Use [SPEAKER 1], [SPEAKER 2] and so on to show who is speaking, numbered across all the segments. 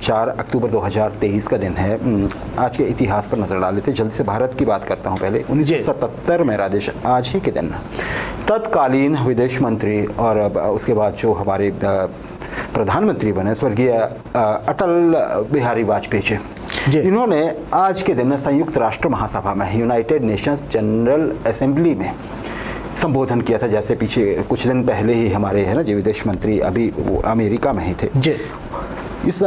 [SPEAKER 1] 4 अक्टूबर 2023 का दिन है। आज के इतिहास पर नजर डाल लेते। जल्दी से भारत की बात करता हूं पहले। 1977 में राजेश आज ही के दिन तत्कालीन विदेश मंत्री और उसके बाद जो हमारे प्रधानमंत्री बने स्वर्गीय अटल बिहारी वाजपेयी जी, इन्होंने आज के दिन संयुक्त राष्ट्र महासभा में यूनाइटेड नेशंस जनरल असेंबली में संबोधन किया था। जैसे पीछे कुछ दिन पहले ही हमारे है ना जो विदेश मंत्री अभी वो अमेरिका में ही थे जी। इस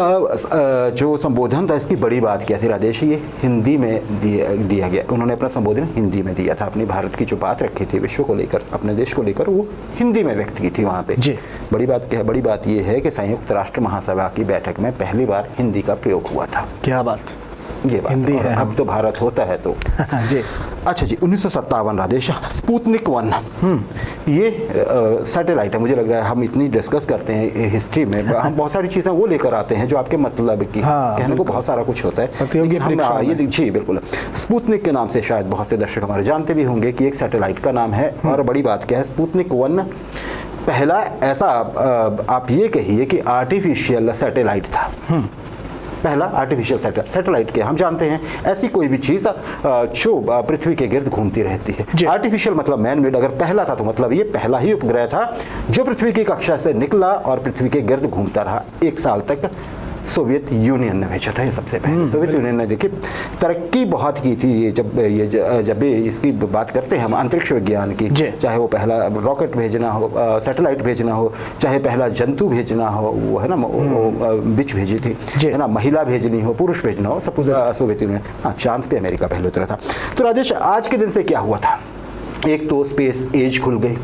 [SPEAKER 1] जो संबोधन था इसकी बड़ी बात क्या थी राजेश, ये हिंदी में दिया गया। उन्होंने अपना संबोधन हिंदी में दिया था। अपनी भारत की जो बात रखी थी विश्व को लेकर, अपने देश को लेकर, वो हिंदी में व्यक्त की थी वहाँ पे जी। बड़ी बात क्या है? बड़ी बात ये है कि संयुक्त राष्ट्र महासभा की बैठक में पहली बार हिंदी का प्रयोग हुआ था। क्या बात, ये बात हिंदी है। अब तो भारत होता है तो जी। अच्छा जी, 1957 राजेश, स्पुतनिक 1 ये सैटेलाइट है। मुझे लग रहा है हम इतनी डिस्कस करते हैं हिस्ट्री में, हम बहुत सारी चीज़ें वो लेकर आते हैं जो आपके मतलब की कहने को बहुत सारा कुछ होता है, लेकिन हम ये जी बिल्कुल स्पुतनिक के नाम से शायद बहुत से दर्शक हमारे जानते भी होंगे कि एक सैटेलाइट का नाम है। और बड़ी बात क्या है, स्पुतनिक 1 पहला ऐसा आप ये कहिए कि आर्टिफिशियल सैटेलाइट था। पहला आर्टिफिशियल सैटेलाइट के हम जानते हैं ऐसी कोई भी चीज़ जो पृथ्वी के गिर्द घूमती रहती है। आर्टिफिशियल मतलब मैन मेड। अगर पहला था तो मतलब ये पहला ही उपग्रह था जो पृथ्वी की कक्षा से निकला और पृथ्वी के गिर्द घूमता रहा 1 साल तक। सोवियत यूनियन ने भेजा था ये सबसे पहले। सोवियत यूनियन ने देखिए तरक्की बहुत की थी। ये जब भी इसकी बात करते हैं हम अंतरिक्ष विज्ञान की, चाहे वो पहला रॉकेट भेजना हो, सैटेलाइट भेजना हो, चाहे पहला जंतु भेजना हो, वो है ना बिच भेजी थी, है ना, महिला भेजनी हो, पुरुष भेजना हो, सब कुछ सोवियत यूनियन। हाँ, चांद पे अमेरिका पहले उतरा था। तो राजेश आज के दिन से क्या हुआ था, एक तो स्पेस एज खुल गई,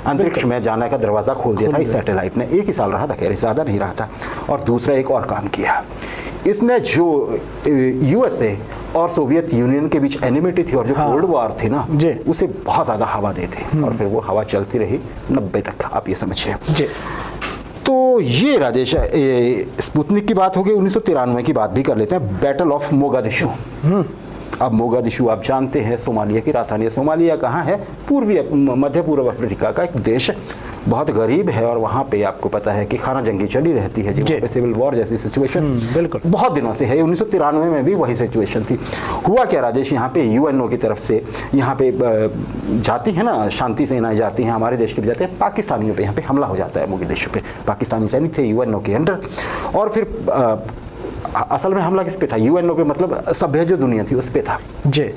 [SPEAKER 1] अंतरिक्ष में जाने का दरवाज़ा खोल दिया था इस सैटेलाइट ने। 1 ही साल रहा था, खैर ज़्यादा नहीं रहा था। और दूसरा एक और काम किया इसने, जो यूएसए और सोवियत यूनियन के बीच एनिमिटी थी और जो कोल्ड वॉर थी ना, उसे बहुत ज़्यादा हवा दे दी और फिर वो हवा चलती रही 90 तक, आप ये समझिए। तो ये राजेश स्पुतनिक की बात हो गई। 1993 की बात भी कर लेते हैं, बैटल ऑफ मोगादिशु। अब मोगादिशु आप जानते हैं सोमालिया की राजधानी है। सोमालिया कहाँ है? पूर्वी मध्य पूर्व अफ्रीका का एक देश, बहुत गरीब है और वहाँ पे आपको पता है कि खाना जंगी चली रहती है, जो सिविल वॉर जैसी सिचुएशन बिल्कुल बहुत दिनों से है। 1993 में भी वही सिचुएशन थी। हुआ क्या राजेश, यहाँ पे यूएनओ की तरफ से यहाँ पे जाती है ना, शांति सेनाएं जाती हैं, हमारे देश के भी जाते हैं, पाकिस्तानियों पे यहाँ पे हमला हो जाता है। मोगादिशु पे पाकिस्तानी सैनिक थे यूएनओ के अंडर, और फिर असल में हमला किस पे था? यूएनओ पे, मतलब सभ्य जो दुनिया थी उस पे था जी।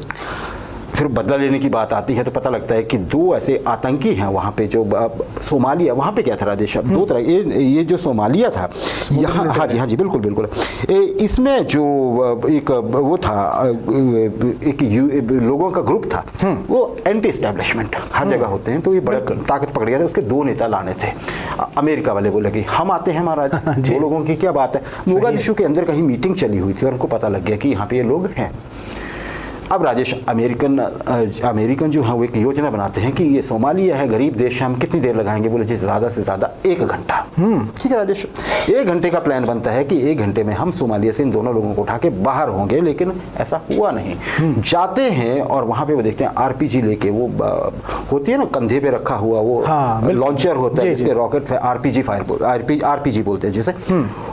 [SPEAKER 1] फिर बदला लेने की बात आती है तो पता लगता है कि 2 ऐसे आतंकी हैं वहाँ पे, जो सोमालिया, वहाँ पे क्या था राजेश, 2 तरह, ये जो सोमालिया था यहाँ, हाँ जी बिल्कुल बिल्कुल, इसमें जो एक वो था, एक लोगों का ग्रुप था, वो एंटी एस्टैब्लिशमेंट हर जगह होते हैं, तो ये बड़ा ताकत पकड़ गया था। उसके 2 नेता लाने थे। अमेरिका वाले बोले कि हम आते हैं महाराज, 2 लोगों की क्या बात है। मोगादिशु के अंदर कहीं मीटिंग चली हुई थी और उनको पता लग गया कि यहाँ पे ये लोग हैं। अब राजेश अमेरिकन जो है वो एक योजना बनाते हैं कि ये सोमालिया है, गरीब देश है, हम कितनी देर लगाएंगे? बोले जी ज़्यादा से ज़्यादा 1 घंटा। ठीक है राजेश, 1 घंटे का प्लान बनता है कि 1 घंटे में हम सोमालिया से इन दोनों लोगों को उठा के बाहर होंगे, लेकिन ऐसा हुआ नहीं। जाते हैं और वहाँ पे वो देखते हैं आरपीजी लेके, वो होती है ना कंधे पे रखा हुआ वो लॉन्चर होता है, जिसके रॉकेट आरपीजी बोलते हैं जैसे,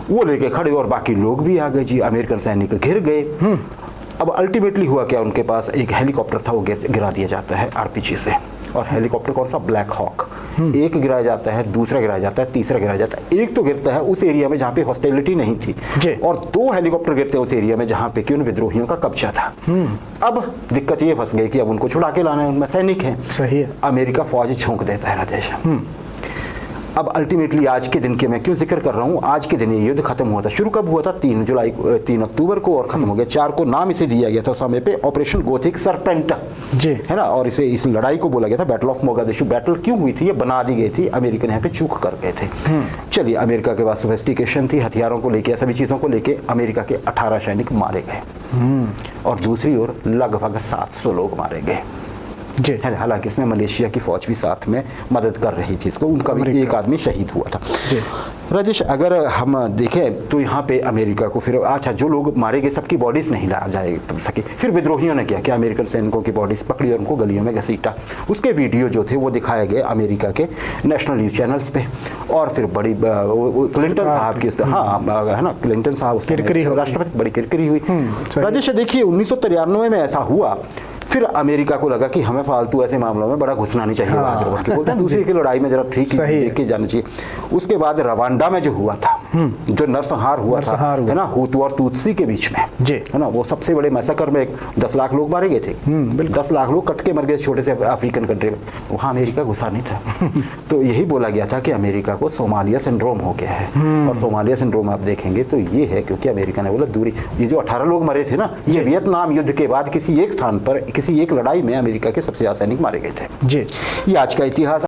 [SPEAKER 1] वो लेके खड़े, और बाकी लोग भी आ गए जी। अमेरिकन सैनिक घिर गए। अब अल्टीमेटली हुआ क्या, उनके पास एक हेलीकॉप्टर था, वो गिरा दिया जाता है आरपीजी से। और हेलीकॉप्टर कौन सा? Black Hawk. एक गिराया जाता है, दूसरा गिराया जाता है, तीसरा गिराया जाता है। एक तो गिरता है उस एरिया में जहाँ पे हॉस्टिलिटी नहीं थी, और 2 हेलीकॉप्टर गिरते हैं उस एरिया में जहाँ पे कि उन विद्रोहियों का कब्जा था। अब दिक्कत ये फंस गई कि अब उनको छुड़ा के लाना है, उनमें सैनिक हैं। सही है। अमेरिका फौज झोंक देता है राजेश। अब अल्टीमेटली आज के दिन के मैं क्यों जिक्र कर रहा हूँ, आज के दिन ये युद्ध खत्म हुआ था। शुरू कब हुआ था? 3 अक्टूबर को, और खत्म हो गया 4 को। नाम इसे दिया गया था उस समय पे ऑपरेशन गोथिक सरपेंट जी, है ना, और इस लड़ाई को बोला गया था बैटल ऑफ मोगादिशु। बैटल क्यों हुई थी? ये बना दी गई थी, अमेरिकन यहाँ पे चूक कर गए थे। चलिए, अमेरिका के पास सोफिस्टिकेशन थी, हथियारों को लेके, सभी चीज़ों को लेके अमेरिका के 18 सैनिक मारे गए, और दूसरी ओर लगभग 700 लोग मारे गए। हालांकि इसमें मलेशिया की फौज भी साथ में मदद कर रही थी इसको, उनका भी एक आदमी शहीद हुआ था। राजेश, अगर हम देखें तो यहाँ पे अमेरिका को फिर अच्छा जो लोग मारे गए सबकी बॉडीज नहीं ला जाए सके, फिर विद्रोहियों ने क्या किया, अमेरिकन सैनिकों की बॉडीज पकड़ी और उनको गलियों में घसीटा। उसके वीडियो जो थे वो दिखाए गए अमेरिका के नेशनल न्यूज चैनल्स पे, और फिर बड़ी क्लिंटन साहब की हाँ है ना, क्लिंटन साहब राष्ट्रपति, बड़ी किरकिरी हुई। राजेश देखिए 1993 में ऐसा हुआ, फिर अमेरिका को लगा कि हमें फालतू ऐसे मामलों में बड़ा घुसना नहीं चाहिए, बोलते हैं दूसरे की लड़ाई में जरा ठीक देख के जाना चाहिए। उसके बाद रवांडा में जो हुआ था, जो नरसंहार हुआ था है ना, हुतू और तुत्सी के बीच में है ना, वो सबसे बड़े मैसेकर में 10 लाख लोग मारे गए थे, 10 लाख लोग कट के मर गए छोटे से अफ्रीकन कंट्री में, वहाँ अमेरिका घुसा नहीं था। तो यही बोला गया था कि अमेरिका को सोमालिया सिंड्रोम हो गया है, और सोमालिया सिंड्रोम आप देखेंगे तो ये है क्योंकि अमेरिका ने बोला दूरी, ये जो 18 लोग मरे थे ना, ये वियतनाम युद्ध के बाद किसी एक स्थान पर किसी एक लड़ाई में अमेरिका के सबसे ज्यादा सैनिक मारे गए थे। जी, ये आज का इतिहास।